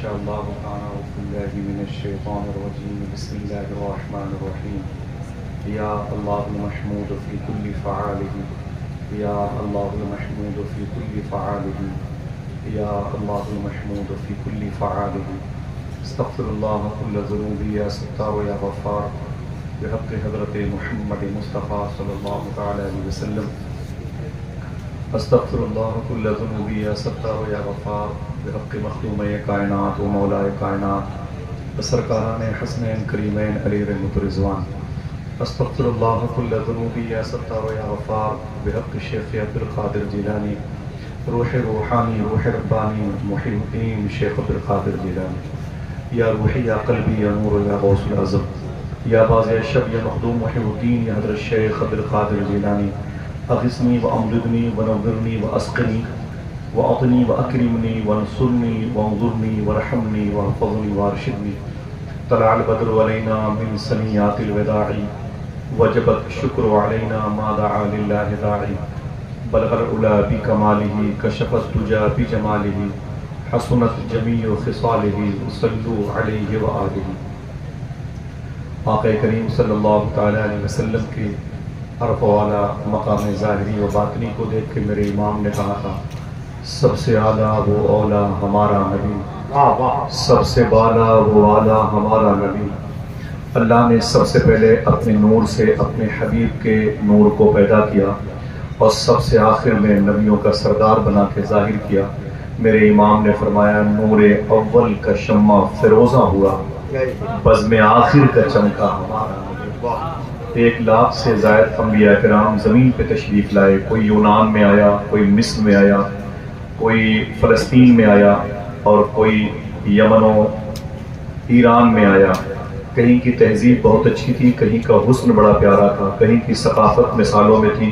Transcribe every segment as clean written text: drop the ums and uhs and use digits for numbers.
شاء الله تعالى أعوذ بالله من الشيطان الرجيم بسم الله الرحمن الرحيم يا الله المحمود في كل فعاله يا الله المحمود في كل فعاله يا الله المحمود في كل فعاله استغفر الله كل ذنوبي يا ستار يا غفار بحق حضرت محمد مصطفى صلی اللہ تعالی علیہ وسلم استغفر اللہ کل ذنوبی یا ستار یا غفار بحق مخدوم کائنات و مولائے کائنات سرکاران حسنین کریمین علی رحمت رضوان استغفر اللہ کل ذنوبی یا ستار یا غفار بحق شیخ عبدالقادر جیلانی روح روحانی روح ربانی محی الدین شیخ عبدالقادر جیلانی یا روحی یا قلبی یا نور یا غوث العظم یا باز شب یا مخدوم محی الدین یا حضرت شیخ عبدالقادر جیلانی اغثنی و امددنی و نورنی و اسقنی و اعطنی و اکرمنی و انصرنی و انظرنی و رحمنی و حفظنی و ارشدنی طلع البدر علینا من سنیات الوداع وجبت شکر علینا ما دعا للہ داعی بلغ العلا بکمالہ کشفت تجا بجمالہ حسنت جمیع خصالہ صلو علیہ وآلہ۔ آقا کریم صلی اللہ تعالی علیہ وسلم کی عرف والا مقام ظاہری و باطنی کو دیکھ کے میرے امام نے کہا تھا سب سے اعلیٰ وہ اولا ہمارا نبی، سب سے بالا وہ اعلیٰ ہمارا نبی۔ اللہ نے سب سے پہلے اپنے نور سے اپنے حبیب کے نور کو پیدا کیا اور سب سے آخر میں نبیوں کا سردار بنا کے ظاہر کیا۔ میرے امام نے فرمایا نور اول کا شمع فیروزہ ہوا، بزم آخر کا چمکا ہمارا نبی۔ 1,00,000 سے زائد انبیاء کرام زمین پہ تشریف لائے، کوئی یونان میں آیا، کوئی مصر میں آیا، کوئی فلسطین میں آیا اور کوئی یمن و ایران میں آیا۔ کہیں کی تہذیب بہت اچھی تھی، کہیں کا حسن بڑا پیارا تھا، کہیں کی ثقافت مثالوں میں تھی،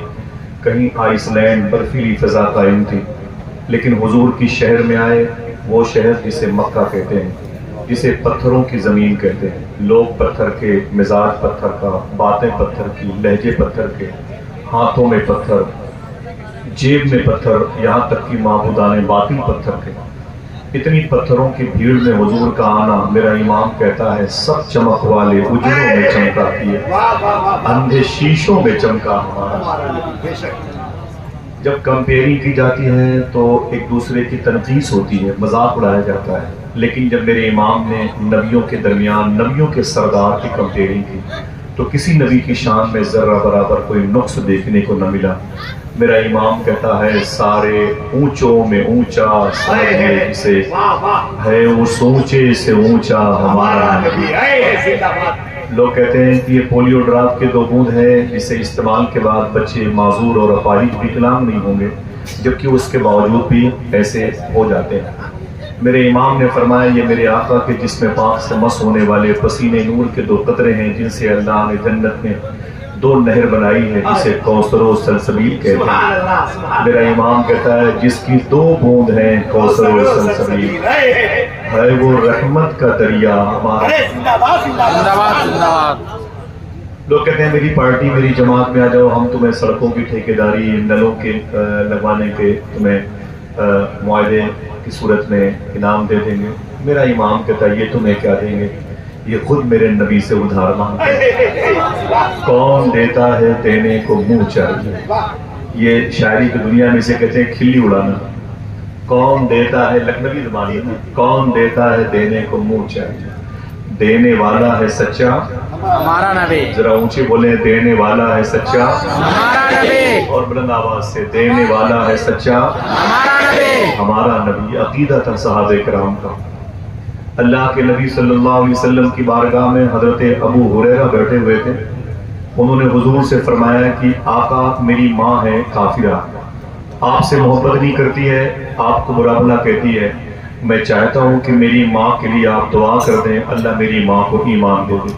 کہیں آئس لینڈ برفیلی فضا قائم تھی، لیکن حضور کی شہر میں آئے، وہ شہر جسے مکہ کہتے ہیں، جسے پتھروں کی زمین کہتے ہیں، لوگ پتھر کے، مزاج پتھر کا، باتیں پتھر کی، لہجے پتھر کے، ہاتھوں میں پتھر، جیب میں پتھر، یہاں تک کہ معبودان باطل پتھر کے۔ اتنی پتھروں کی بھیڑ میں حضور کا آنا، میرا امام کہتا ہے سب چمک والے اجروں میں چمکا کیے، اندھے شیشوں میں چمکا ہمارا۔ جب کمپیئرنگ کی جاتی ہے تو ایک دوسرے کی تنقیص ہوتی ہے، مذاق اڑایا جاتا ہے، لیکن جب میرے امام نے نبیوں کے درمیان نبیوں کے سردار کی کمپیئرنگ کی تو کسی نبی کی شان میں ذرہ برابر کوئی نقص دیکھنے کو نہ ملا۔ میرا امام کہتا ہے سارے اونچوں میں اونچا سمجھنے جسے ہے وہ سوچے سے اونچا ہمارا نبی۔ لوگ کہتے ہیں کہ یہ پولیو ڈراپ کے 2 بوند ہے جسے استعمال کے بعد بچے معذور اور اپاہج وکلانگ نہیں ہوں گے، جبکہ اس کے باوجود بھی ایسے ہو جاتے ہیں۔ میرے امام نے فرمایا یہ میرے آقا کے جسم پاک سے مس ہونے والے پسینے نور کے 2 قطرے ہیں جن سے اللہ نے جنت میں 2 نہر بنائی ہے جسے کوثر و سلسبیل کہتے ہیں۔ میرا امام کہتا ہے جس کی 2 بوند ہیں کوثر و سلسبیل، ہے وہ رحمت کا دریا ہمارا۔ لوگ کہتے ہیں میری پارٹی میری جماعت میں آ جاؤ، ہم تمہیں سڑکوں کی ٹھیکیداری، نلوں کے لگوانے کے تمہیں معاہدے کی صورت میں انعام دے دیں گے۔ میرا امام کہتا ہے یہ تمہیں کیا دیں گے، یہ خود میرے نبی سے ادھار مانگتے ہیں۔ کون دیتا ہے دینے کو منہ چاہیے، یہ شاعری کی دنیا میں سے کہتے ہیں کھلی اڑانا۔ کون دیتا ہے، لکھنوی زبانی ہے، کون دیتا ہے دینے کو منہ چاہیے، دینے والا ہے سچا ہمارا نبی۔ ذرا اونچے بولیں دینے والا ہے سچا ہمارا نبی، اور بلند آواز سے دینے والا ہے سچا ہمارا نبی۔ ہمارا نبی۔ عقیدہ تھا صحابہ کرام کا۔ اللہ کے نبی صلی اللہ علیہ وسلم کی بارگاہ میں حضرت ابو ہریرہ بیٹھے ہوئے تھے، انہوں نے حضور سے فرمایا کہ آقا میری ماں ہے کافرہ، آپ سے محبت نہیں کرتی ہے، آپ کو برا بھلا کہتی ہے، میں چاہتا ہوں کہ میری ماں کے لیے آپ دعا کر دیں اللہ میری ماں کو ایمان دے دے۔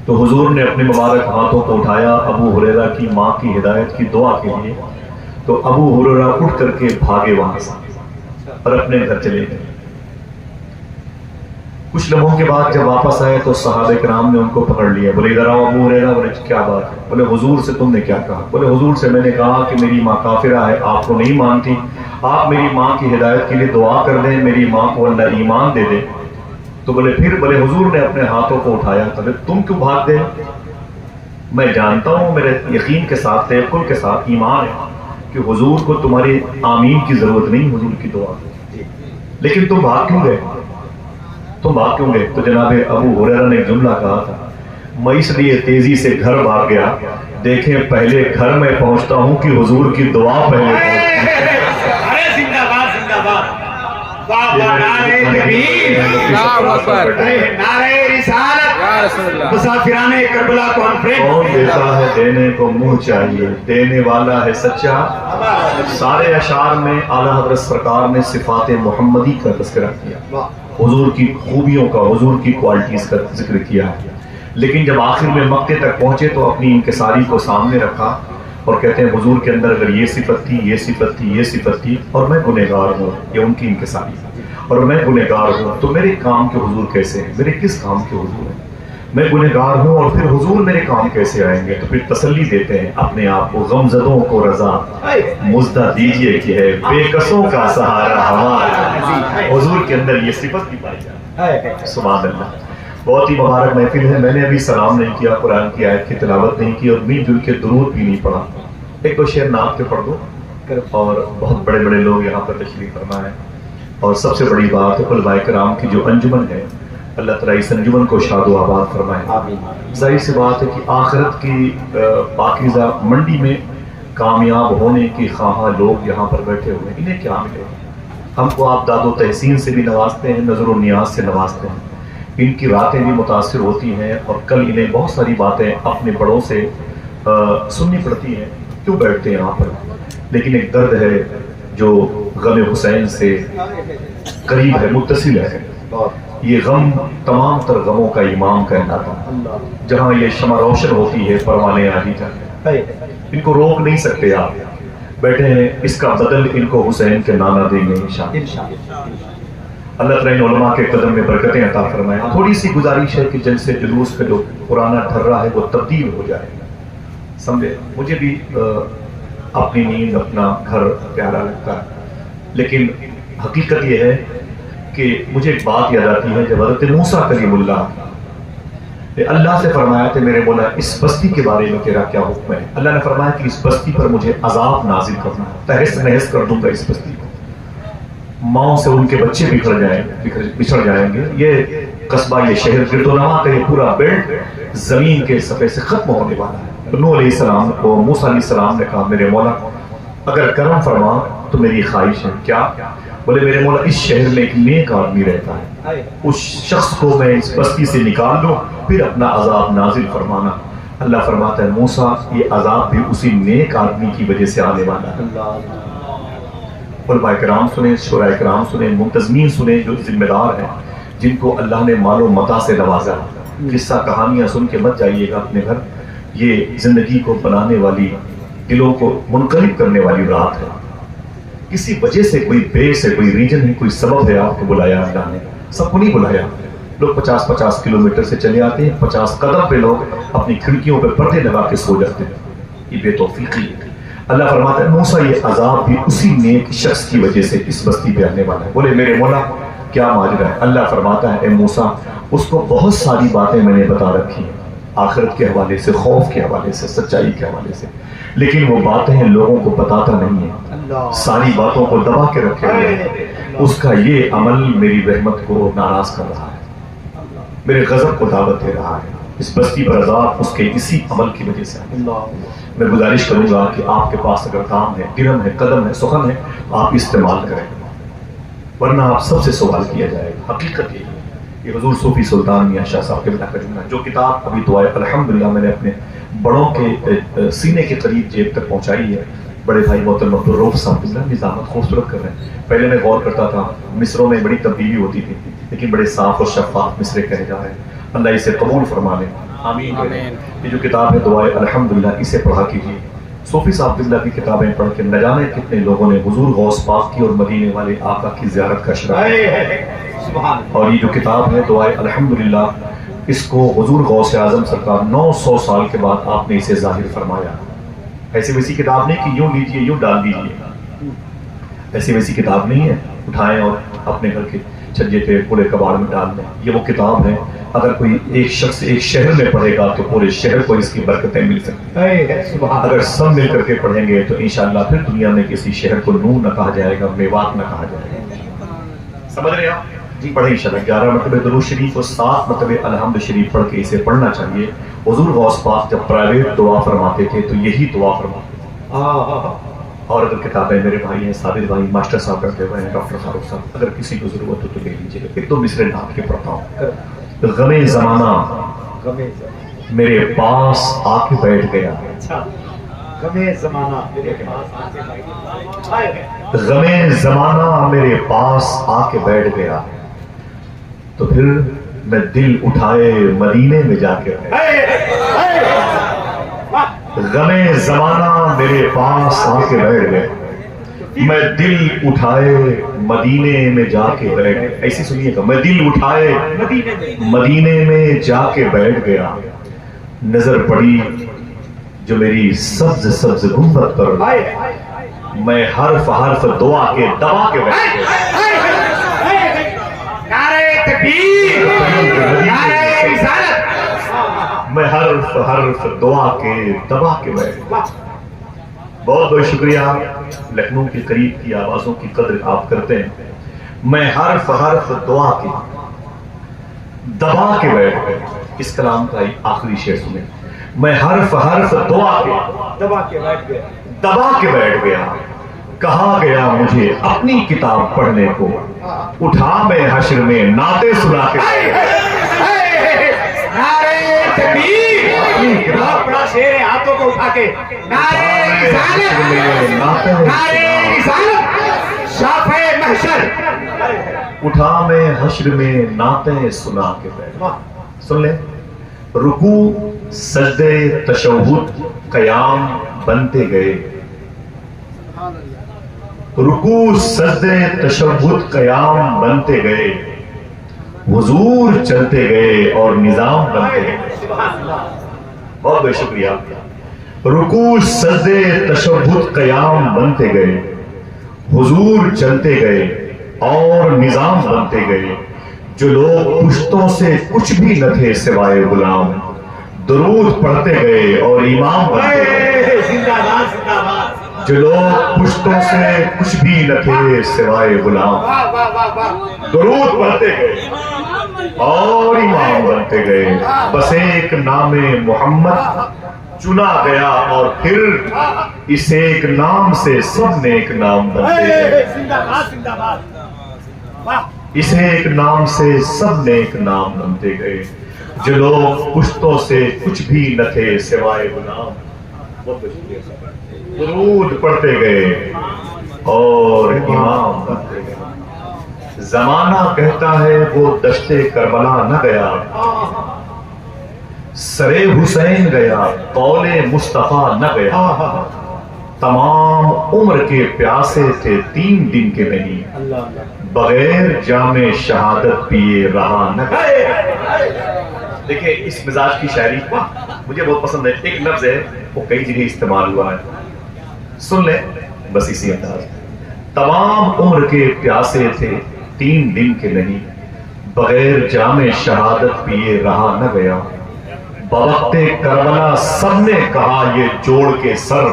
تو حضور نے اپنے مبارک ہاتھوں کو اٹھایا ابو ہریرہ کی ماں کی ہدایت کی دعا کے لیے، تو ابو ہریرہ اٹھ کر کے بھاگے وہاں سے اور اپنے گھر چلے گئے۔ کچھ لمحوں کے بعد جب واپس آئے تو صحابہ کرام نے ان کو پکڑ لیا. بولے ادھر آؤ ابو ہریرہ. بولے کیا بات ہے؟ بولے حضور سے تم نے کیا کہا؟ بولے حضور سے میں نے کہا کہ میری ماں کافرہ ہے، آپ کو نہیں مانتی، آپ میری ماں کی ہدایت کے لیے دعا کر دیں، میری ماں کو اللہ ایمان دے دے. تو بولے پھر؟ بولے حضور نے اپنے ہاتھوں کو اٹھایا. بولے تم کیوں بھاگ دے؟ میں جانتا ہوں، میرے یقین کے ساتھ تیقن کے ساتھ ایمان ہے کہ حضور کو تمہاری آمین کی ضرورت نہیں، حضور کی دعا. لیکن تم بھاگ کیوں گئے؟ تم بھاگ کیوں گئے؟ تو جناب ابو ہریرہ نے ایک جملہ کہا تھا، میں اس لیے تیزی سے گھر بھاگ گیا، دیکھیں پہلے گھر میں پہنچتا ہوں کہ حضور کی دعا پہلے پہنچتی ہے. مسافران کربلا کانفرنس. کون دیتا ہے دینے کو منہ چاہیے، دینے والا ہے سچا. سارے اشعار میں اعلیٰ حضرت سرکار نے صفات محمدی کا تذکرہ کیا، حضور کی خوبیوں کا، حضور کی کوالٹیز کا ذکر کیا. لیکن جب آخر میں مکے تک پہنچے تو اپنی انکساری کو سامنے رکھا اور کہتے ہیں حضور کے اندر اگر یہ صفت تھی، یہ صفت تھی، یہ صفت تھی، اور میں گنہگار ہوں. یہ ان کی انکساری ہے. اور میں گنہگار ہوں تو میرے کام کے حضور کیسے ہیں؟ میرے کس کام کے حضور ہیں؟ میں گنہگار ہوں اور پھر حضور میرے کام کیسے آئیں گے؟ تو پھر تسلی دیتے ہیں اپنے آپ کو، غمزدوں کو رضا مزدہ دیجئے کہ ہے بے کسوں کا سہارا ہمارا. حضور کے اندر یہ صفت بھی پائی جائے. سبحان اللہ. بہت ہی مبارک محفل ہے. میں نے ابھی سلام نہیں کیا، قرآن کی آیت کی تلاوت نہیں کی، اور مل جل کے درود بھی نہیں پڑھا. ایک دو شعر نعت کے پڑھ دو. اور بہت بڑے بڑے لوگ یہاں پر تشریف فرما ہے. اور سب سے بڑی بات علماء کرام کی جو انجمن ہے، اللہ تعالیٰ اس انجمن کو شاد و آباد فرمائے. ظاہر سی بات ہے کہ آخرت کی پاکیزہ منڈی میں کامیاب ہونے کی خواہاں لوگ یہاں پر بیٹھے ہوئے، انہیں کیا ملے؟ ہم کو آپ داد و تحسین سے بھی نوازتے ہیں، نظر و نیاز سے نوازتے ہیں. ان کی باتیں بھی متاثر ہوتی ہیں، اور کل انہیں بہت ساری باتیں اپنے بڑوں سے سننی پڑتی ہیں. کیوں بیٹھتے ہیں یہاں پر؟ لیکن ایک درد ہے جو غم حسین سے قریب ہے، متصل ہے. یہ غم تمام تر غموں کا امام کہلاتا ہے. جہاں یہ شمع روشن ہوتی ہے پروانے آ ہی جاتے ہیں. ان کو روک نہیں سکتے آپ. بیٹھے ہیں، اس کا بدل ان کو حسین کے نانا دیں گے انشاءاللہ. اللہ تعالیٰ ان علماء کے قدم میں برکتیں عطا فرمائے. تھوڑی سی گزارش ہے کہ جلسے جلوس کا جو پرانا ڈھرا ہے وہ تبدیل ہو جائے. سمجھے؟ مجھے بھی اپنی نیند، اپنا گھر پیارا لگتا ہے، لیکن حقیقت یہ ہے کہ مجھے ایک بات یاد آتی ہے جب حضرت موسیٰ کلیم اللہ سے فرمایا تھا میرے مولا اس بستی کے بارے میں تیرا کیا حکم ہے؟ اللہ نے فرمایا کہ اس بستی پر مجھے عذاب نازل کرنا ہے، تہس نہس کر دوں گا اس بستی کو. ماؤں سے ان کے بچے بچھڑ جائیں گے. یہ قصبہ، یہ شہر گرد و نواح کا یہ پورا بیلٹ زمین کے صفحے سے ختم ہونے والا ہے. نوح علیہ السلام کو موسیٰ علیہ السلام نے کہا میرے مولا اگر کرم فرما تو میری خواہش ہے. کیا؟ بولے میرے مولا اس شہر میں ایک نیک آدمی رہتا ہے، اس شخص کو میں اس بستی سے نکال دوں، پھر اپنا عذاب نازل فرمانا. اللہ فرماتا ہے موسیٰ یہ عذاب بھی اسی نیک آدمی کی وجہ سے آنے والا ہے. علماء کرام سنیں، شورا کرام سنیں، منتظمین سنیں جو ذمہ دار ہیں، جن کو اللہ نے مال و متاع سے نوازا. قصہ کہانیاں سن کے مت جائیے گا اپنے گھر. یہ زندگی کو بنانے والی، دلوں کو منقلب کرنے والی رات ہے. کسی وجہ سے کوئی بیس ہے، کوئی ریجن ہے، کوئی سبب ہے آپ کو بلایا اللہ نے. سب کو نہیں بلایا. لوگ 50-50 کلومیٹر سے چلے آتے ہیں، 50 قدم پہ لوگ اپنی کھڑکیوں پہ پردے لگا کے سو جاتے ہیں. یہ بے توفیقی ہے. اللہ فرماتا ہے موسیٰ یہ عذاب بھی اسی نیک شخص کی وجہ سے اس بستی پہ آنے والا ہے. بولے میرے مولا کیا ماجرا ہے؟ اللہ فرماتا ہے اے موسیٰ اس کو بہت ساری باتیں میں نے بتا رکھی ہیں، آخرت کے حوالے سے، خوف کے حوالے سے، سچائی کے حوالے سے، لیکن وہ باتیں لوگوں کو بتاتا نہیں ہے. ساری باتوں کو دبا کے رکھے ہوئے ہیں. اس کا یہ عمل میری رحمت کو ناراض کر رہا ہے، میرے غضب کو دعوت دے رہا ہے. اس بستی پر عذاب اس کے اسی عمل کی وجہ سے. میں گزارش کروں گا کہ آپ کے پاس اگر دام ہے، درہم ہے، قدم ہے، سخن ہے، آپ استعمال کریں، ورنہ آپ سب سے سوال کیا جائے گا. حقیقت یہ ہے. یہ حضور صوفی سلطان میاں شاہ صاحب کے بنا کا جملہ، جو کتاب ابھی دعائے الحمدللہ میں نے اپنے بڑوں کے سینے کے قریب جیب تک پہنچائی ہے. بڑے بھائی محترم عبدالرؤف صاحب نظامت خوبصورت کر رہے ہیں. پہلے میں غور کرتا تھا مصروں میں بڑی تبدیلی ہوتی تھی، لیکن بڑے صاف اور شفاف مصرے کہے جا رہے ہیں. اللہ اسے قبول فرما لے. آمین. یہ جو کتاب ہے دعائے الحمدللہ، اسے پڑھا کیجیے. صوفی صاحب بلّہ کی کتابیں پڑھ کے نہ جانے کتنے لوگوں نے حضور غوث پاک کی اور مدینے والے آقا کی زیارت کا شرف، اور یہ جو کتاب ہے دعائے الحمدللہ، اس کو حضور غوث اعظم سرکار 900 سال کے بعد آپ نے اسے ظاہر فرمایا۔ ایسی ویسی کتاب نہیں کہ یوں لیجئے یوں ڈال دیجئے، ایسی ویسی کتاب نہیں ہے اٹھائیں اور اپنے گھر کے چھجے پہ پورے کباڑ میں ڈال دیں۔ یہ وہ کتاب ہے اگر کوئی ایک شخص ایک شہر میں پڑھے گا تو پورے شہر کو اس کی برکتیں مل سکتی ہیں۔ اگر سب مل کر کے پڑھیں گے تو انشاءاللہ پھر دنیا میں کسی شہر کو نور نہ کہا جائے گا، میوات نہ کہا جائے گا۔ سمجھ رہے ہیں آپ؟ جی پڑھیں انشاءاللہ 11 مرتبہ درود شریف اور 7 مرتبہ الحمد شریف پڑھ کے اسے پڑھنا چاہیے۔ حضور غوث پاک جب پرائیویٹ دعا فرماتے تھے تو یہی دعا فرماتے تھے۔ اور اگر کتابیں میرے بھائی ہیں، ثابت بھائی ماسٹر صاحب بیٹھے ہوئے ہیں، ڈاکٹر فاروق صاحب، اگر کسی کو ضرورت ہو تو لے لیجیے۔ ایک دو مصرے نام کے پڑھتا ہوں۔ غم زمانہ میرے پاس آ کے بیٹھ گیا، غم زمانہ میرے پاس آ کے بیٹھ گیا، تو پھر میں دل اٹھائے مدینے میں جا کے غم زمانہ میرے پاس آ کے بیٹھ گئے، میں دل اٹھائے مدینے میں جا کے بیٹھ گیا۔ ایسی سنیے گا، میں دل اٹھائے مدینے میں جا کے بیٹھ گیا، نظر پڑی جو میری سبز سبز گنبد پر، میں حرف حرف دعا کے دبا کے بیٹھ گیا۔ نعرہ تکبیر، نعرہ رسالت، میں حرف حرف دعا کے دبا کے بیٹھ گیا۔ بہت بہت شکریہ، لکھنؤ کے قریب کی آوازوں کی قدر آپ کرتے ہیں۔ میں حرف حرف دعا کے دبا کے بیٹھ گیا۔ اس کلام کا آخری شعر سنیں۔ میں حرف حرف دعا کے دبا کے بیٹھ گیا، کہا گیا مجھے اپنی کتاب پڑھنے کو، اٹھا میں حشر میں نعتیں سنا کے بہت بڑا شعر ہے، ہاتھوں کو اٹھا کے نعرہ رسالت، نعرہ رسالت، شافع محشر، اٹھا میں حشر میں نعتیں سنا کے بیٹھا۔ سن لیں، رکوع سجدے تشہد قیام بنتے گئے، رکوع سجدے تشہد قیام بنتے گئے، حضور چلتے گئے اور نظام بنتے گئے۔ بہت بہت شکریہ۔ رکوع سجدے تشہد قیام بنتے گئے، حضور چلتے گئے اور نظام بنتے گئے، جو لوگ پشتوں سے کچھ بھی نہ تھے سوائے غلام، درود پڑھتے گئے اور امام بنتے گئے۔ جو لوگ پشتوں سے کچھ بھی نہ تھے سوائے غلام، درود پڑھتے گئے اور امام بنتے گئے، بس ایک نام محمد چنا گیا اور پھر اس ایک نام سے سب نیک نام بنتے گئے، اس ایک نام سے سب نیک نام بنتے گئے، جو لوگ پشتوں سے کچھ بھی نہ تھے سوائے غلام، درود پڑھتے گئے اور امام بنتے گئے۔ زمانہ کہتا ہے وہ دشت کربلا نہ گیا، سرے حسین گیا قول مصطفیٰ نہ گیا، تمام عمر کے پیاسے تھے 3 دن کے نہیں، بغیر جام شہادت پیے رہا نہ گیا۔ دیکھیں اس مزاج کی شاعری مجھے بہت پسند ہے، ایک لفظ ہے وہ کئی جگہ استعمال ہوا ہے، سن لیں بس اسی انداز۔ تمام عمر کے پیاسے تھے 3 دن کے نہیں، بغیر جام شہادت پیے رہا نہ گیا، بوقت کربلا سب نے کہا یہ جوڑ کے سر،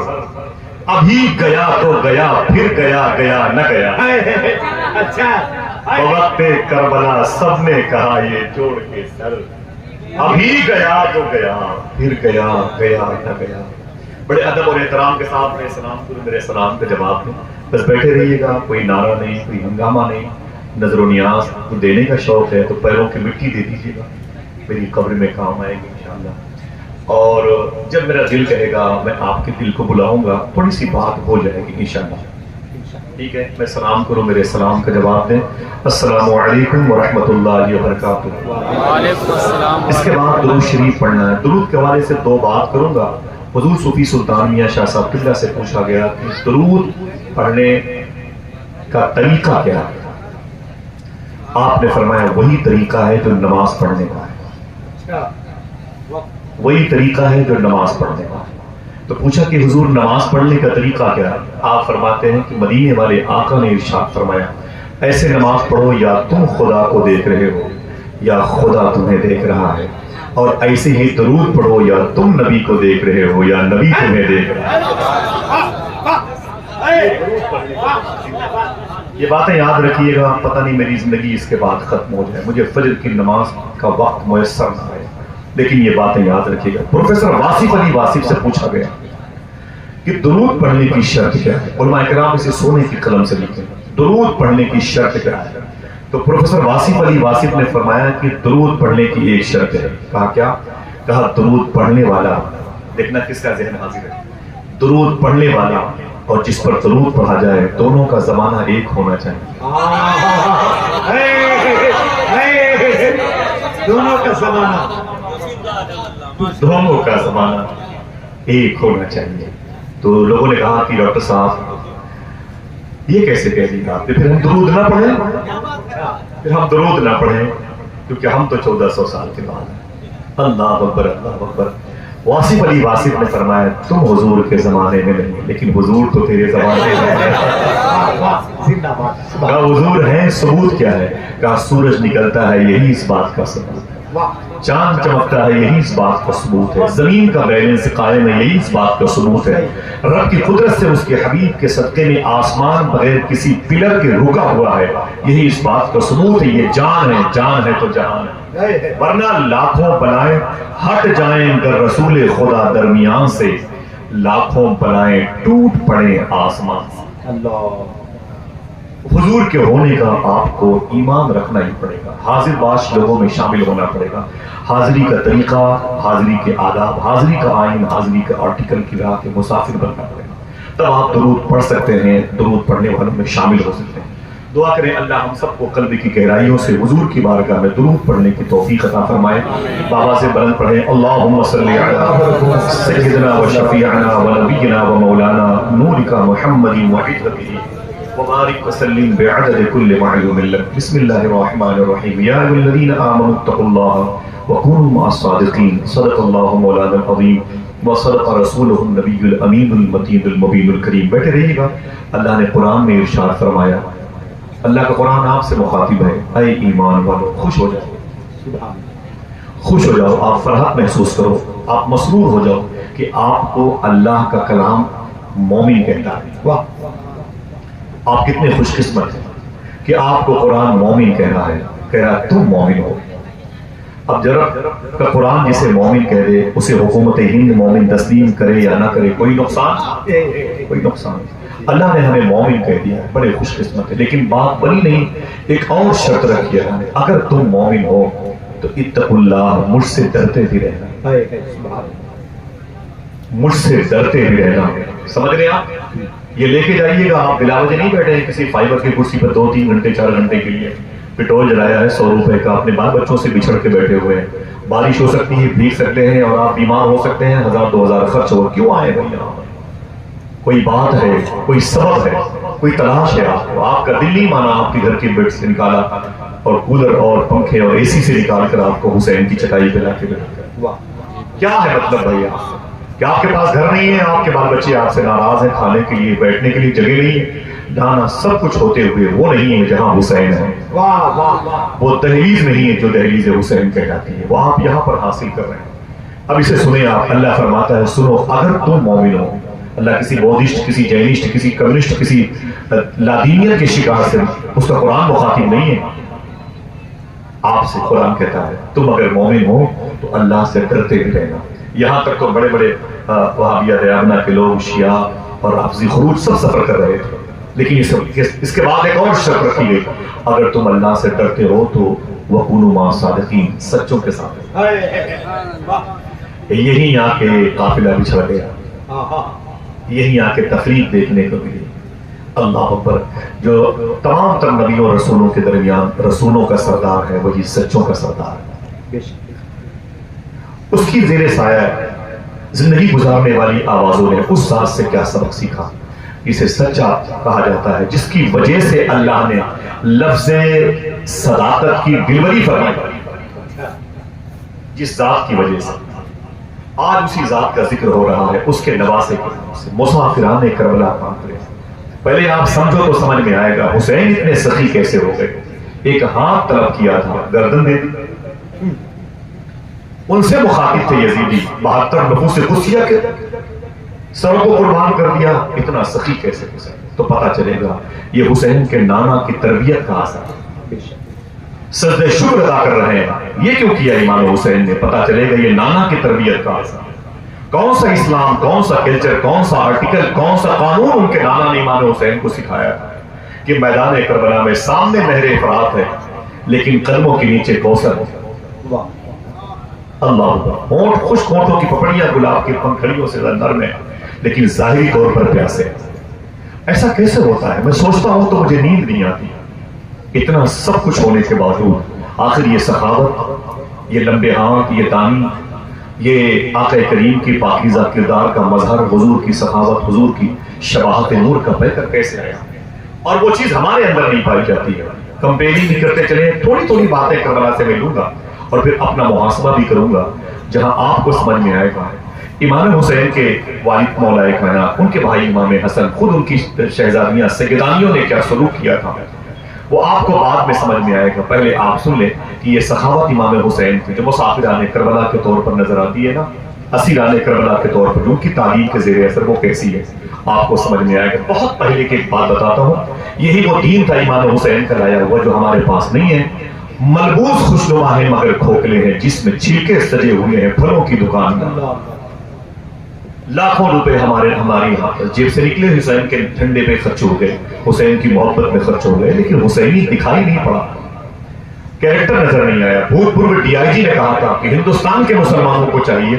ابھی گیا تو گیا پھر گیا گیا نہ گیا۔ بوقت کربلا سب نے کہا یہ جوڑ کے سر، ابھی گیا تو گیا پھر گیا گیا نہ گیا۔ بڑے ادب اور احترام کے ساتھ میں سلام کروں، میرے سلام کا جواب دیں، بس بیٹھے رہیے گا، کوئی نعرہ نہیں، کوئی ہنگامہ نہیں، نظر و نیاز کو دینے کا شوق ہے تو پیروں کی مٹی دے دیجیے گا، میری قبر میں کام آئے گی انشاءاللہ۔ اور جب میرا دل کہے گا میں آپ کے دل کو بلاؤں گا، تھوڑی سی بات ہو جائے گی انشاءاللہ، ٹھیک ہے؟ میں سلام کروں، میرے سلام کا جواب دیں۔ السلام علیکم ورحمۃ اللہ وبرکاتہ۔ وعلیکم السلام۔ اس کے بعد درود شریف پڑھنا ہے۔ درود کے حوالے سے 2 بات کروں گا، حضور صوفی سلطان میاں شاہ صاحب قبلہ سے پوچھا گیا کہ درود پڑھنے کا طریقہ کیا ہے؟ آپ نے فرمایا وہی طریقہ ہے جو نماز پڑھنے کا ہے، وہی طریقہ ہے جو نماز پڑھنے کا ہے۔ تو پوچھا کہ حضور نماز پڑھنے کا طریقہ کیا ہے؟ آپ فرماتے ہیں کہ مدینے والے آقا نے ارشاد فرمایا ایسے نماز پڑھو یا تم خدا کو دیکھ رہے ہو یا خدا تمہیں دیکھ رہا ہے، اور ایسے ہی درود پڑھو یا تم نبی کو دیکھ رہے ہو یا نبی تمہیں دیکھ رہا ہے۔ یہ باتیں یاد رکھیے گا، پتہ نہیں میری زندگی اس کے بعد ختم ہو جائے، مجھے فجر کی نماز کا وقت میسر نہ آئے، لیکن یہ باتیں یاد رکھیے گا۔ پروفیسر واصف علی واصف سے پوچھا گیا کہ درود پڑھنے کی شرط کیا ہے؟ علماء کرام اسے سونے کی قلم سے لکھیں، درود پڑھنے کی شرط کیا ہے؟ تو پروفیسر واصف علی واصف نے فرمایا کہ درود پڑھنے کی ایک شرط ہے۔ کہا کیا؟ کہا درود پڑھنے والا، دیکھنا کس کا ذہن حاضر ہے، درود پڑھنے والا اور جس پر درود پڑھا جائے دونوں کا زمانہ ایک ہونا چاہیے، دونوں کا زمانہ، دونوں کا زمانہ ایک ہونا چاہیے۔ تو لوگوں نے کہا کہ ڈاکٹر صاحب یہ کیسے کہہ دیا آپ نے، پھر ہم درود نہ پڑھیں، پھر ہم درود نہ پڑھیں کیونکہ ہم تو 1400 سال کے بعد ہیں۔ اللہ اکبر، اللہ اکبر۔ واصف علی واصف نے فرمایا تم حضور کے زمانے میں نہیں لیکن حضور تو تیرے زمانے میں ہے۔ کہا حضور ہیں، ثبوت کیا ہے؟ کہا سورج نکلتا ہے یہی اس بات کا ثبوت ہے، چاند چمکتا ہے یہی اس بات کا ثبوت ہے، زمین کا بیلنس قائم ہے یہی اس بات کا ثبوت ہے، رب کی قدرت سے اس کے حبیب کے صدقے میں آسمان بغیر کسی پلر کے رکا ہوا ہے یہی اس بات کا ثبوت ہے۔ یہ جان ہے، جان ہے تو جہان ہے، ورنہ لاکھوں بلائیں ہٹ جائیں گر رسول خدا درمیان سے، لاکھوں بلائیں ٹوٹ پڑے آسمان سے۔ اللہ، حضور کے ہونے کا آپ کو ایمان رکھنا ہی پڑے گا، حاضر باش لوگوں میں شامل ہونا پڑے گا، حاضری کا طریقہ، حاضری کے آداب، حاضری کا آئین، حاضری کا آرٹیکل کی راہ کے مسافر بننا پڑے گا، تب آپ درود پڑھ سکتے ہیں، درود پڑھنے والوں میں شامل ہو سکتے ہیں۔ دعا کریں اللہ ہم سب کو قلب کی گہرائیوں سے حضور کی بارگاہ میں درود پڑھنے کی توفیق عطا فرمائے۔ بابا سے بلند پڑھیں اللہم صلی علی سیدنا و شفیعنا و نبینا و مولانا نورک محمد وعزته وبارك وسلم بعدد كل معلوم لك۔ بسم الله الرحمن الرحيم يا أيها الذين آمنوا اتقوا الله وكونوا مع الصادقين، صدق الله مولانا العظيم وصدق رسوله النبي الأمين المتين المبين الكريم۔ بیٹھے رہیے گا، اللہ نے قرآن میں ارشاد فرمایا، اللہ کا قرآن آپ سے مخاطب ہے، اے ایمان والو خوش ہو جاؤ، خوش ہو جاؤ، آپ فرحت محسوس کرو، آپ مسرور ہو جاؤ کہ آپ کو اللہ کا کلام مومن کہتا ہے۔ واہ، آپ کتنے خوش قسمت ہیں کہ آپ کو قرآن مومن کہہ رہا ہے، کہہ رہا ہے تم مومن ہو۔ اب ذرا کا قرآن جسے مومن کہہ دے اسے حکومت ہند مومن تسلیم کرے یا نہ کرے کوئی نقصان، کوئی نقصان نہیں، اللہ نے ہمیں مومن کہہ دیا ہے، بڑے خوش قسمت ہے۔ لیکن بات بنی نہیں، ایک اور شرط رکھی ہے، اگر تم مومن ہو تو اتقوا اللہ، مجھ سے ڈرتے بھی رہنا، مجھ سے ڈرتے بھی رہنا۔ سمجھ رہے ہیں آپ؟ یہ لے کے جائیے گا، آپ بلا وجہ نہیں بیٹھے ہیں کسی فائبر کی کرسی پر 2-3 گھنٹے 4 گھنٹے کے لیے، پٹرول جلایا ہے 100 روپے کا، اپنے بال بچوں سے بچھڑ کے بیٹھے ہوئے ہیں، بارش ہو سکتی ہے بھیگ سکتے ہیں اور آپ بیمار ہو سکتے ہیں، 1000-2000 خرچ ہو، کیوں آئے بھائی یہاں؟ کوئی بات ہے، کوئی سبب ہے، کوئی تلاش ہے آپ کو، آپ کا دل نہیں مانا آپ کے گھر کے بیڈ سے نکالا اور کولر اور پنکھے اور اے سی سے نکال کر آپ کو حسین کی چٹائی پہ لا کے بیٹھا۔ کیا ہے مطلب بھائی آپ کہ آپ کے پاس گھر نہیں ہے، آپ کے بال بچے آپ سے ناراض ہیں، کھانے کے لیے بیٹھنے کے لیے جگہ نہیں ہے، جہاں سب کچھ ہوتے ہوئے وہ نہیں ہے جہاں حسین ہے، وہ دہلیز نہیں ہے جو دہلیز حسین کہلاتی ہے، وہ آپ یہاں پر حاصل کر رہے ہیں۔ اب اسے سنیں آپ، اللہ فرماتا ہے سنو اگر تم مومن ہو۔ اللہ کسی بودھسٹ، کسی جینسٹ، کسی کمیونسٹ، کسی لادینیت کے شکار سے اس کا قرآن مخاطب نہیں ہے، آپ سے قرآن کہتا ہے تم اگر مومن ہو تو اللہ سے ڈرتے بھی رہنا۔ یہاں تک تو بڑے بڑے وہابیہ دیابنا کے لوگ، شیعہ اور رافضی خروج سب سفر کر رہے تھے، لیکن اس کے بعد ایک اور شرط رکھی گئی، اگر تم اللہ سے ڈرتے ہو تو وَكُونُوا مَعَ الصَّادِقِينَ، سچوں کے ساتھ۔ یہی آ کے قافلہ بچھڑ گیا، یہی آ کے تفریق دیکھنے کو ملی۔ اللہ اکبر، جو تمام تر نبیوں اور رسولوں کے درمیان رسولوں کا سردار ہے وہی سچوں کا سردار ہے، اس کی زیر سایہ زندگی گزارنے والی آوازوں نے اس ذات سے کیا سبق سیکھا؟ اسے سچا کہا جاتا ہے جس کی وجہ سے اللہ نے لفظ صداقت کی ڈلیوری فرمائی، جس ذات کی وجہ سے آج اسی ذات کا ذکر ہو رہا ہے، اس کے نواسے کے نام سے مسافران کربلا کام کرے۔ پہلے آپ سمجھو تو سمجھ میں آئے گا حسین اتنے سخی کیسے ہو گئے۔ ایک ہاتھ طلب کیا تھا، گردن دے دی۔ ان سے مخاطب تھے یزیدی، 72 نفوس قدسیہ کے سر کو قربان کر دیا، اتنا سخی کیسے ہو سکتا؟ تو پتا چلے گا یہ حسین کے نانا کی تربیت کا اثر ہے۔ سجدہ شکر ادا کر رہے ہیں، یہ کیوں کیا امام حسین نے؟ پتا چلے گا یہ نانا کی تربیت کا اثر ہے۔ کون سا اسلام، کون سا کلچر، کون سا آرٹیکل، کون سا قانون ان کے نانا نے امام حسین کو سکھایا کہ میدان کربلا میں سامنے نہر فرات ہے لیکن قدموں کے نیچے کوثر ہے۔ اللہ اکبر، ہونٹ خشک ہونٹوں کی پپڑیاں گلاب کی پنکھڑیوں سے نرم ہے لیکن ظاہری طور پر پیاسے۔ ایسا کیسے ہوتا ہے؟ میں سوچتا ہوں تو مجھے نیند نہیں آتی۔ اتنا سب کچھ ہونے کے باوجود آخر یہ سخاوت، یہ لمبے ہاتھ، یہ دانی، یہ آقا کریم کی پاکیزہ کردار کا مظہر، حضور کی سخاوت، حضور کی شباہت نور کا بہتر کیسے آیا؟ اور وہ چیز ہمارے اندر نہیں پائی جاتی ہے۔ کمپیئرنگ بھی کرتے چلے، تھوڑی تھوڑی باتیں کربلا سے میں لوں گا اور پھر اپنا محاسبہ بھی کروں گا جہاں آپ کو سمجھ میں آئے گا۔ امام حسین کے والد مولا کائنات، ان کے بھائی امام حسن، خود ان کی شہزادیاں سیدانیوں نے کیا سلوک کیا تھا وہ آپ کو بعد میں سمجھ میں آئے گا۔ پہلے آپ سن لیں کہ یہ سخاوت امام حسین کی جو مسافران کربلا کے طور پر نظر آتی ہے نا، اسیران کربلا کے طور پر، ان کی تعلیم کے زیر اثر وہ کیسی ہے آپ کو سمجھ میں آئے گا۔ بہت پہلے کی ایک بات بتاتا ہوں، یہی وہ دین تھا امام حسین کا لایا ہوا جو ہمارے پاس نہیں ہے۔ ملبوس خوشنما ہے مگر کھوکھلے ہیں، جس میں چھلکے سجے ہوئے ہیں پھلوں کی دکان کا۔ لاکھوں روپے ہماری جیب سے نکلے، حسین کے جھنڈے پہ خرچ ہو گئے، حسین کی محبت میں خرچ ہو گئے، لیکن حسینی دکھائی نہیں پڑا، کیریکٹر نظر نہیں آیا۔ بھوت پورو ڈی آئی جی نے کہا تھا کہ ہندوستان کے مسلمانوں کو چاہیے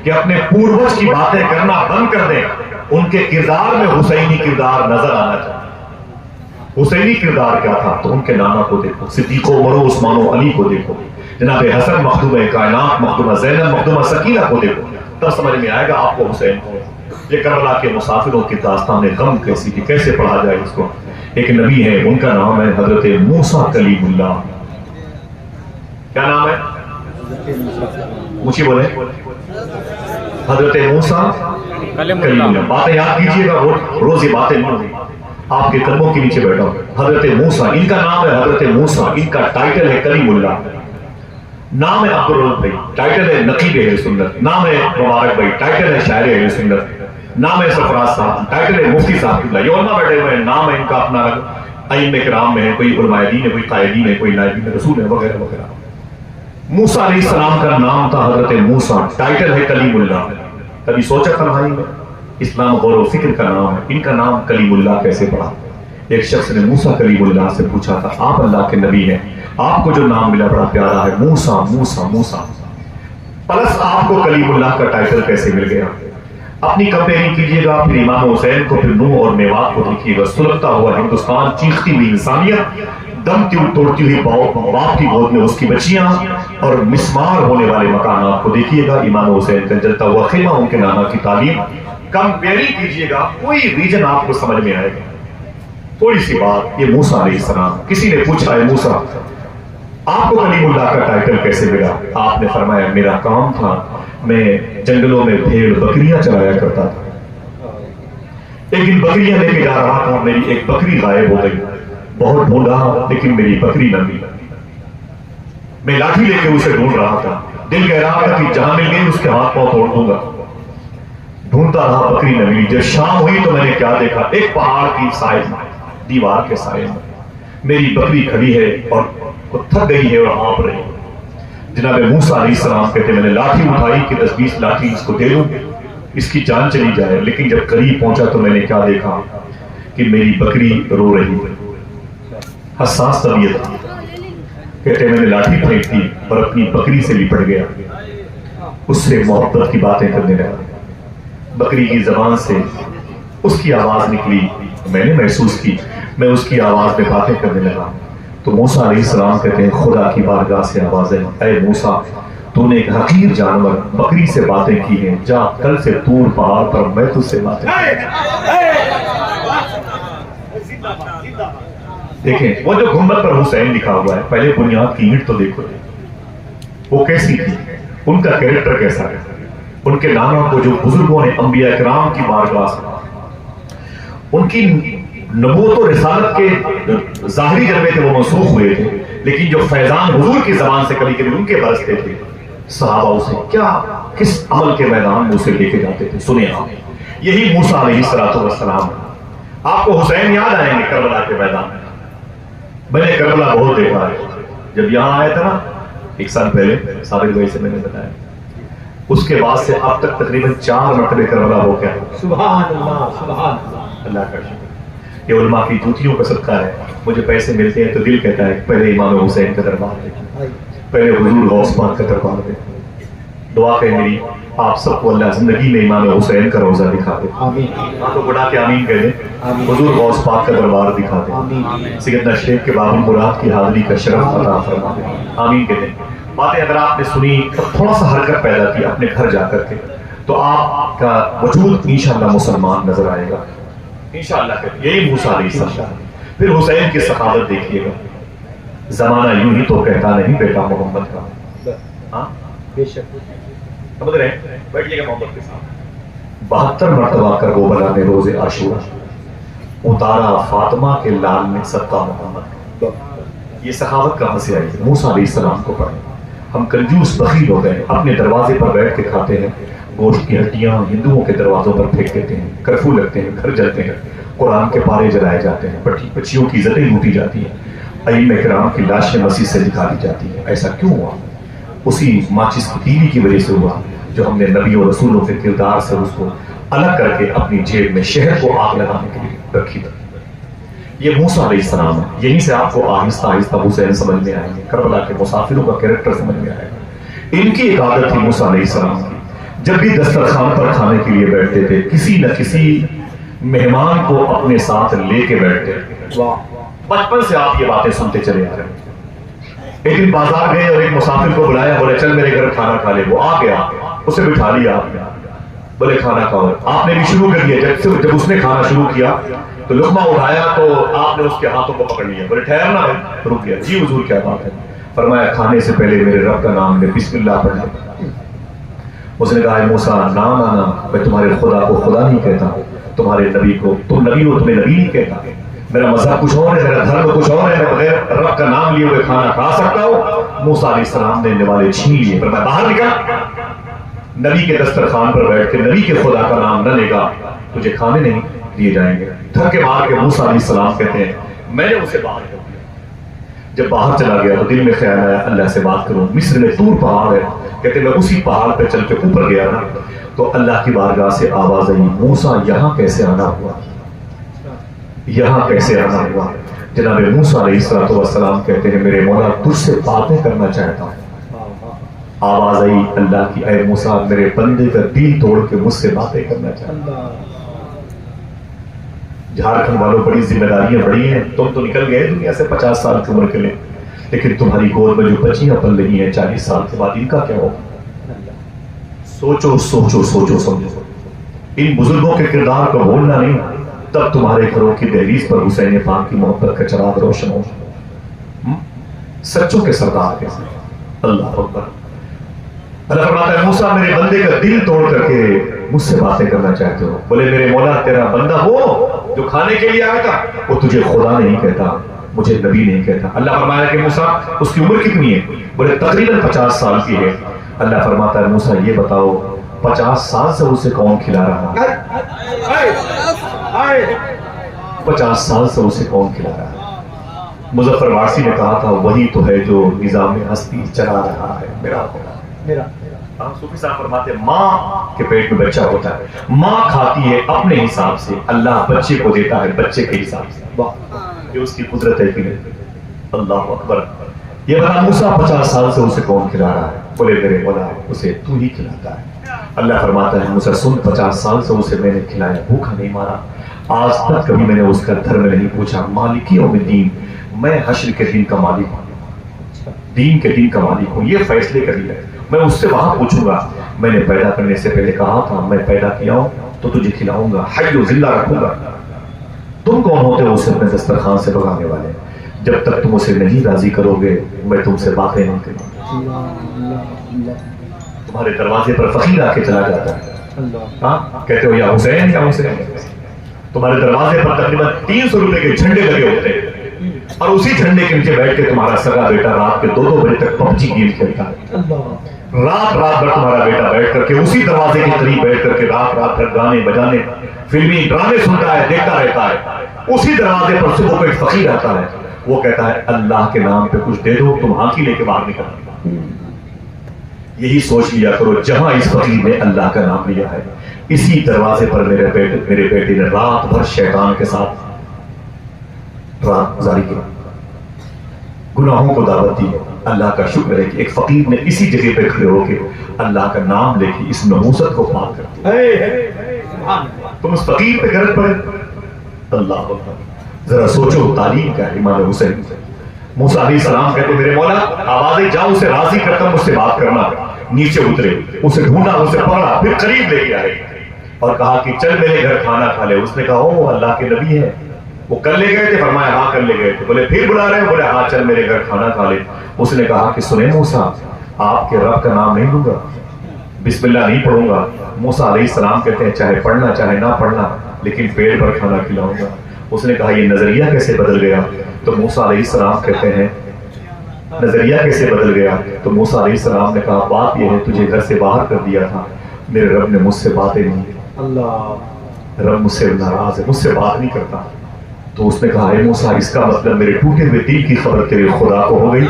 کہ اپنے پوروج کی باتیں کرنا بند کر دیں، ان کے کردار میں حسینی کردار نظر آنا چاہیے۔ حسینی کردار کیا تھا؟ تو ان کے نانا کو دیکھو، صدیق و عمر و عثمان و علی کو دیکھو، جناب حسن مخدوم کائنات، مخدومہ زینب، مخدومہ سکینہ کو دیکھو، تب سمجھ میں آئے گا آپ کو حسین کو۔ یہ کربلا کے مسافروں کی داستان غم کیسی تھی، کیسے پڑھا جائے اس کو؟ ایک نبی ہے، ان کا نام ہے حضرت موسیٰ کلیم اللہ۔ کیا نام ہے؟ مجھے بولے، حضرت موسیٰ کلیم اللہ۔ باتیں یاد کیجئے گا، روز یہ باتیں نہیں ہوگی، آپ کے قدموں کے نیچے بیٹھا ہوں۔ حضرت موسیٰ، ان کا نام ہے حضرت موسیٰ، ان کا ٹائٹل ہے کلیم اللہ، نام ہے عبدالرحمن بھائی، ٹائٹل ہے نقیب اہل سنت، نام ہے مبارک بھائی، ٹائٹل ہے شاعر اہل سنت، نام ہے سرفراز صاحب، ٹائٹل ہے مفتی صاحب، یہ علماء بیٹھے ہوئے ہیں، نام ہے ان کا اپنا ائمہ کرام میں ہے، کوئی علماء دین ہے، کوئی قائدین ہے، کوئی نائبین رسول ہے، وغیرہ وغیرہ۔ موسیٰ علیہ السلام کا نام تھا حضرت موسیٰ، ٹائٹل ہے کلیم اللہ۔ کبھی سوچا تنہائی میں؟ اسلام غور و فکر کا نام ہے، ان کا نام کلیم اللہ کیسے پڑا؟ ایک شخص نے موسیٰ کلیم اللہ سے پوچھا تھا، آپ اللہ کے نبی ہیں، آپ کو جو نام ملا بڑا پیارا ہے، موسیٰ موسیٰ موسیٰ، پلس آپ کو کلیم اللہ کا ٹائٹل کیسے مل گیا؟ اپنی کمپیئرنگ کیجئے گا، پھر امام حسین کو، پھر نوح اور میوات کو دیکھیے گا، سلگتا ہوا ہندوستان، چیختی ہوئی انسانیت، دمتی توڑتی ہوئی باپ کی گود میں اس کی بچیاں، اور مسمار ہونے والے مکانات کو دیکھیے گا، امام حسین کا جلتا ہوا خیمہ، ان کے نانا کی تعلیم، کمپیئرنگ کیجئے گا، کوئی ریجن آپ کو سمجھ میں آئے گا۔ تھوڑی سی بات، یہ موسیٰ علیہ السلام، کسی نے پوچھا ہے موسیٰ آپ کو کلیم اللہ کا ٹائٹل کیسے ملا؟ آپ نے فرمایا میرا کام تھا، میں جنگلوں میں بھیڑ بکریاں چلایا کرتا تھا، ایک دن بکریاں لے کے جا رہا تھا، میری ایک بکری غائب ہو گئی، بہت ڈھونڈا لیکن میری بکری نہ ملی، میں لاٹھی لے کے اسے ڈھونڈ رہا تھا، دل کہہ رہا تھا کہ جہاں مل گئی اس کے ہاتھ پاؤں توڑ دوں گا، ڈھونڈتا رہا، بکری نہ ملی۔ جب شام ہوئی تو میں نے کیا دیکھا، ایک پہاڑ کی سائے میں، دیوار کے سائے میں میری بکری کھڑی ہے اور وہ تھک گئی ہے اور ہانپ رہی ہے۔ جناب موسیٰ علیہ السلام کہتے میں نے لاٹھی اٹھائی کہ 10-20 لاٹھی اس کو دے دوں، اس کی جان چلی جائے، لیکن جب قریب پہنچا تو میں نے کیا دیکھا کہ میری بکری رو رہی ہے، حساس طبیعت تھی۔ کہتے میں نے لاٹھی پھینک دی اور اپنی بکری سے لپٹ گیا، اس سے محبت کی باتیں کرنے لگا، بکری کی زبان سے اس کی آواز نکلی، میں نے محسوس کی، میں اس کی آواز میں باتیں کرنے لگا۔ تو موسیٰ علیہ السلام کہتے ہیں خدا کی بارگاہ سے آواز ہے، اے موسیٰ تو نے ایک حقیر جانور بکری سے باتیں کی ہیں، جا کل سے طور پہاڑ پر میں تجھ سے باتیں دیکھیں وہ جو گنبد پر حسین لکھا ہوا ہے، پہلے بنیاد کی اینٹ تو دیکھو وہ کیسی تھی، ان کا کیریکٹر کیسا ہے، ان کے ناموں کو جو بزرگوں نے انبیاء کرام کی بارگاہ سے ان کی نبوت و رسالت کے ظاہری جلوے تھے وہ منسوخ ہوئے تھے، لیکن جو فیضان حضور کی زبان سے کبھی کبھی ان کے برستے تھے، صحابہ اسے کیا کس عمل کے میدان میں اسے لے کے جاتے تھے. سنیں آپ، یہی موسیٰ علیہ السلام. آپ کو حسین یاد آئیں گے کربلا کے میدان میں. میں نے کربلا بہت دیکھا ہے. جب یہاں آیا تھا نا 1 سال پہلے، صابر بھائی سے میں نے بتایا، اس کے بعد سے اب تک تقریباً 4 مرتبہ کربلا ہو گیا. سبحان اللہ، سبحان اللہ. اللہ کا شکر. یہ علماء کی جوتیوں کا صدقہ ہے. مجھے پیسے ملتے ہیں تو دل کہتا ہے پہلے امام حسین کا دربار دے، پہلے حضور غوث پاک کا دربار دے. دعا ہے میری آپ سب کو اللہ زندگی میں امام حسین کا روزہ دکھا دے. آپ کو بڑھا کے آمین کہہ دیں. حضور غوث پاک کا دربار دکھا دے. سیدنا شیخ کے باب المراد کی حاضری کا شرف عطا فرما دے. آمین کہہ دیں. باتیں اگر آپ نے سنی تو تھوڑا سا حرکت پیدا کی اپنے گھر جا کر کے، تو آپ کا وجود انشاءاللہ مسلمان نظر آئے گا انشاءاللہ. یہی موسیٰ علیہ السلام. پھر حسین کی سخاوت دیکھیے گا. زمانہ یوں ہی تو کہتا نہیں بیٹا محمد کا. ہاں بے شک. سمجھ رہے ہیں؟ بیٹھیے گا محمد کے ساتھ. 72 مرتبہ کربلا میں روز عاشورہ اتارا فاطمہ کے لال نے صدقہ محمد. یہ سخاوت کہاں سے آئی؟ موسیٰ علیہ السلام کو پڑھیں. ہم کنجوس بخیل ہو گئے، اپنے دروازے پر بیٹھ کے کھاتے ہیں، گوشت کی ہڈیاں ہندوؤں کے دروازوں پر پھینک دیتے ہیں، کرفیو لگتے ہیں، گھر جلتے ہیں، قرآن کے پارے جلائے جاتے ہیں، بچیوں کی عزتیں لوٹی جاتی ہیں، ائمہ کرام کی لاشیں مسجد سے نکالی جاتی ہیں. ایسا کیوں ہوا؟ اسی ماچس کی تیلی کی وجہ سے ہوا جو ہم نے نبی اور رسولوں کے کردار سے اس کو الگ کر کے اپنی جیب میں شہر کو آگ لگانے کے لیے رکھی تھی. یہ موسیٰ علیہ السلام ہے. یہیں سے آپ کو آہستہ آہستہ حسین سمجھ میں آئیں گے، کربلا کے مسافروں کا کیریکٹر سمجھ میں آئے گا. ان کی ایک عادت تھی موسیٰ علیہ السلام کی، جب بھی دسترخوان پر کھانے کے لیے بیٹھتے تھے کسی نہ کسی مہمان کو اپنے ساتھ لے کے بیٹھتے تھے. بچپن سے آپ یہ باتیں سنتے چلے آ رہے ہیں. ایک دن بازار گئے اور ایک مسافر کو بلایا، بولے چل میرے گھر کھانا کھا لے. وہ آ گیا، اسے بٹھا لیا آپ نے، بولے کھانا کھاؤ. آپ نے بھی شروع کر دیا. جب اس نے کھانا شروع کیا تو لقمہ اٹھایا تو آپ نے اس کے ہاتھوں کو پکڑ لیا. بولے ٹھہرنا ہے. رک گیا. جی حضور کیا بات ہے؟ فرمایا کھانے سے پہلے میرے رب کا نام لے، بسم اللہ پڑھ لے. اس نے کہا اے موسیٰ نام آنا، میں تمہارے خدا کو خدا نہیں کہتا، تمہارے نبی کو تم نبی ہو تمہیں نبی نہیں کہتا. میرا مذہب کچھ اور ہے، میرا دھرم کچھ اور ہے، میں بغیر رب کا نام لیے ہوئے کھانا کھا سکتا ہوں. موسیٰ علیہ السلام نے نوالے چھین لیے. فرمایا باہر نکل. نبی کے دسترخوان پر بیٹھ کے نبی کے خدا کا نام نہ لے گا تجھے کھانے نہیں دیے جائیں گے. دھکے مار کے موسیٰ علیہ السلام کہتے ہیں میں نے اسے باہر کر دیا. جب باہر چلا گیا تو دل میں خیال آیا اللہ سے بات کروں. مصر میں طور پہاڑ ہے، کہتے میں اسی پہاڑ پہ چل کے اوپر گیا نا تو اللہ کی بارگاہ سے آواز آئی موسیٰ یہاں کیسے آنا ہوا، یہاں کیسے آنا ہوا. جناب موسیٰ علیہ السلام کہتے ہیں میرے مولا تجھ سے باتیں کرنا چاہتا ہوں. آواز آئی اللہ کی اے موسیٰ میرے بندے کا دل توڑ کے مجھ سے باتیں کرنا چاہتا ہوں. جھارکھنڈ والوں بڑی ذمہ داریاں بڑی ہیں. تم تو نکل گئے دنیا سے 50 سال کی عمر کے لیے، لیکن تمہاری گود میں جو بچیاں پل رہی ہیں 40 سال کے بعد ان کا کیا ہوگا؟ سوچو سوچو سوچو سمجھو. ان بزرگوں کے کردار کو بھولنا نہیں، تب تمہارے گھروں کی دہلیز پر حسین پاک کی محبت کا چراغ روشن ہو. سچوں کے سردار کیسے؟ اللہ اکبر. اللہ فرماتا ہے موسیٰ میرے بندے کا دل توڑ کر کے مجھ سے باتیں کرنا چاہتے ہو. بولے میرے مولا تیرا بندہ وہ جو کھانے کے لیے آیا تھا وہ تجھے خدا نہیں کہتا، مجھے نبی نہیں کہتا. اللہ فرمایا کہ موسیٰ اس کی عمر کتنی ہے؟ بولے تقریباً 50 سال کی ہے. اللہ فرماتا ہے موسیٰ یہ بتاؤ 50 سال سے اسے کون کھلا رہا ہے؟ 50 سال سے اسے کون کھلا رہا ہے؟ مظفر وارسی نے کہا تھا وہی تو ہے جو نظام ہستی چلا رہا ہے میرا میرا. صوفی صاحب فرماتے ہیں ماں کے پیٹ میں بچہ ہوتا ہے، ماں کھاتی ہے اپنے حساب سے، اللہ بچے کو دیتا ہے بچے کے حساب سے. یہ اس کی قدرت ہے کہ نہیں؟ اللہ اکبر. یہ بتا موسیٰ 50 سال سے اسے کون کھلا رہا ہے؟ بولے میرے مولا اسے تو ہی کھلاتا ہے. اللہ فرماتا ہے موسیٰ سن 50 سال سے اسے میں نے کھلایا، بھوکا نہیں مارا. آج تک کبھی میں نے اس کا دھرم نہیں پوچھا. مالک یوم الدین، میں حشر کے دن کا مالک ہوں، دین کے دن کا مالک ہوں. یہ فیصلے کر لیا میں اس سے وہاں پوچھوں گا میں نے پیدا کرنے سے پہلے کہا تھا میں پیدا کیا ہوں تو تجھے کھلاؤں گا، حی و زندہ رکھوں گا، تم کون ہوتے ہو اسے اپنے دسترخوان سے بھگانے والے؟ جب تک تم اسے نہیں راضی کرو گے میں تم سے باتیں نہیں کروں گا۔ تمہارے دروازے پر فقیر آ کے چلا جاتا ہے، ہاں کہتے ہو یا حسین یا حسین، تمہارے دروازے پر تقریباً 300 روپے کے جھنڈے لگے ہوتے ہیں اور اسی جھنڈے کے نیچے بیٹھ کے تمہارا سگا بیٹا رات کے 2-2 بجے تک پبجی گیم کھیلتا ہے، رات بھر تمہارا بیٹا بیٹھ کر کے اسی دروازے کے قریب بیٹھ کر کے رات بھر گانے بجانے فلمی ڈرامے سنتا ہے، دیکھتا رہتا ہے۔ اسی دروازے پر صبح کو ایک فقیر آتا ہے، وہ کہتا ہے اللہ کے نام پہ کچھ دے دو، تم ہانکی لے کے باہر نکل۔ یہی سوچ لیا کرو جہاں اس فقیر نے اللہ کا نام لیا ہے اسی دروازے پر میرے بیٹے نے رات بھر شیطان کے ساتھ رات گزاری کی، گناہوں کو دعوت دی۔ اللہ کا شکر ہے کہ ایک فقیر نے اسی جگہ پہ کھڑے ہو کے اللہ کا نام لے کے اس نحوست کو پاک کر دیا۔ تم اس فقیر پہ غلط پڑے، اللہ اکبر۔ ذرا سوچو تعلیم کا امام حسین موسیٰ علیہ السلام کہتے میرے مولا آوازیں جاؤ اسے راضی کرتا ہوں، مجھ سے بات کرنا۔ نیچے اترے، اسے ڈھونڈا، اسے پکڑا، پھر قریب لے کے آئے اور کہا کہ چل میرے گھر کھانا کھا لے۔ اس نے کہا وہ اللہ کے نبی ہے، وہ کل لے گئے تھے، فرمایا ہاں کل لے گئے تھے۔ بولے پھر بلا رہے ہیں؟ بولے ہاں چل میرے گھر کھانا کھا لے۔ اس نے کہا کہ سنیں موسیٰ آپ کے رب کا نام نہیں لوں گا، بسم اللہ نہیں پڑھوں گا۔ موسیٰ علیہ السلام کہتے ہیں چاہے پڑھنا چاہے نہ پڑھنا لیکن پیٹ پر کھانا کھلاؤں گا۔ اس نے کہا یہ نظریہ کیسے بدل گیا؟ تو موسیٰ علیہ السلام کہتے ہیں نظریہ کیسے بدل گیا؟ تو موسیٰ علیہ السلام نے کہا بات یہ ہے تجھے گھر سے باہر کر دیا تھا، میرے رب نے مجھ سے باتیں نہیں کی، رب مجھ سے ناراض ہے، مجھ سے بات نہیں کرتا۔ تو اس نے کہا اے موسیٰ اس کا مطلب میرے ٹوٹے ہوئے دل کی خبر تیرے خدا کو ہو گئی؟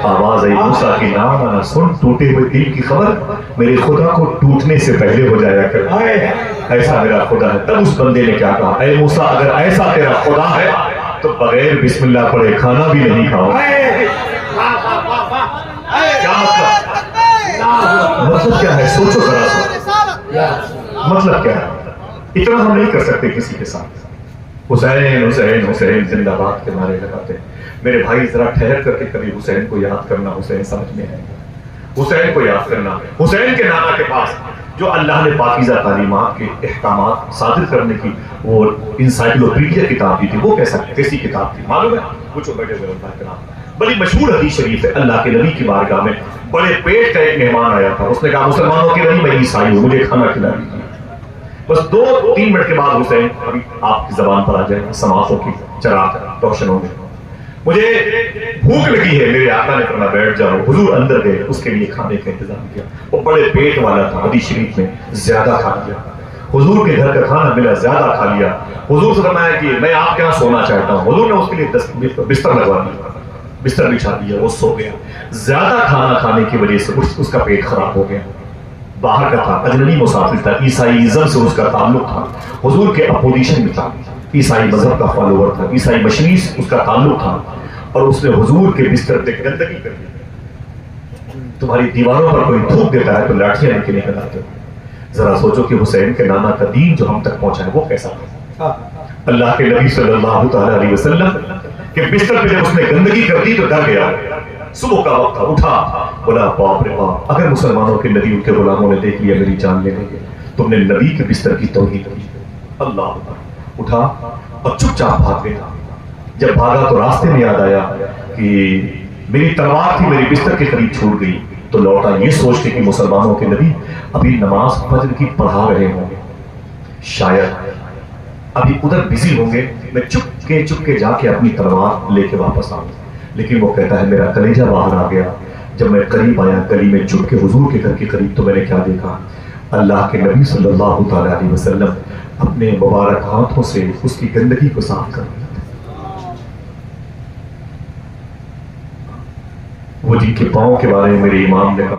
آواز آئی موسیٰ کی نام آنا سن، ٹوٹے ہوئے دل کی خبر میرے خدا کو ٹوٹنے سے پہلے ہو جایا کر، ایسا میرا خدا ہے۔ تب اس بندے نے کیا کہا اے موسیٰ اگر ایسا تیرا خدا ہے تو بغیر بسم اللہ پڑھے کھانا بھی نہیں کھاؤ۔ کیا مطلب کیا ہے؟ سوچو ذرا سا مطلب کیا ہے؟ اتنا ہم نہیں کر سکتے کسی کے ساتھ حسین حسین حسین زندہ باد کے نعرے لگاتے ہیں۔ میرے بھائی ذرا ٹھہر کر کے کبھی حسین کو یاد کرنا، حسین سمجھ میں ہے، حسین کو یاد کرنا۔ حسین کے نانا کے پاس جو اللہ نے پاکیزہ تعلیمات کے احکامات صادر کرنے کی وہ انسائکلوپیڈیا کتاب دی تھی، وہ کیسی کتاب تھی معلوم ہے؟ کچھ بیٹھے ہوئے اللہ کے نام، بڑی مشہور حدیث شریف ہے۔ اللہ کے نبی کی بارگاہ میں بڑے پیٹ کا ایک مہمان آیا تھا، اس نے کہا مسلمانوں کے نبی میں عیسائی ہوں، مجھے کھانا کھلا دیجیے۔ بس 2-3 منٹ کے بعد حسین ابھی آپ کی زبان پر آ جائے سماعتوں کی چراغ روشن ہو گئے، مجھے بھوک لگی ہے، میرے آقا نے فرمایا بیٹھ جاؤ۔ حضور اندر گئے، اس کے لیے کھانے کا انتظام کیا، وہ بڑے پیٹ والا تھا، حدیث شریف میں زیادہ کھا لیا، حضور کے گھر کا کھانا ملا زیادہ کھا لیا۔ حضور سے فرمایا کہ میں آپ کے یہاں سونا چاہتا ہوں، حضور نے اس کے لیے بستر لگوا دیا، بستر بچھا دیا، وہ سو گیا۔ زیادہ کھانا کھانے کی وجہ سے اس کا پیٹ خراب ہو گیا، باہر کا تھا، اجنبی مسافر تھا، عیسائیزم سے اس کا تعلق تھا، حضور کے اپوزیشن میں تھا، عیسائی مذہب کا فالوور تھا، عیسائی مشنی سے اس کا تعلق تھا، اور اس نے حضور کے بستر پہ گندگی کر دی۔ تمہاری دیواروں پر کوئی تھوک دیتا ہے تو لاٹھیاں لے کے نکل آتے ہو۔ ذرا سوچو کہ حسین کے نانا کا دین جو ہم تک پہنچا ہے وہ کیسا تھا؟ اللہ کے نبی صلی اللہ تعالی علیہ وسلم کے بستر پہ جب اس نے گندگی کر دی تو ڈر گیا، صبح کا وقت تھا، اٹھا، بولا باپ رے باپ اگر مسلمانوں کے نبی ان کے غلاموں نے دیکھ لیا میری جان لے لیں گے، تم نے نبی کے بستر کی توہین کی۔ اللہ اکبر، اٹھا اور چپ چاپ بھاگ گیا۔ جب بھاگا تو راستے میں یاد آیا کہ میری تلوار تھی میری بستر کے قریب چھوٹ گئی، تو لوٹا یہ سوچ کے کہ مسلمانوں کے نبی ابھی نماز فجر کی پڑھا رہے ہوں گے، شاید ابھی ادھر بزی ہوں گے، میں چپ کے جا کے اپنی تلوار لے کے واپس آؤں۔ لیکن وہ کہتا ہے میرا کلیجہ باہر آ گیا، جب میں قریب آیا گلی میں چھپ کے حضور کے گھر کے قریب تو میں نے کیا دیکھا، اللہ کے نبی صلی اللہ تعالی علیہ وسلم اپنے مبارک ہاتھوں سے اس کی گندگی کو صاف کر رہے تھے۔ وہ جن کے پاؤں کے بارے میں میرے امام نے کہا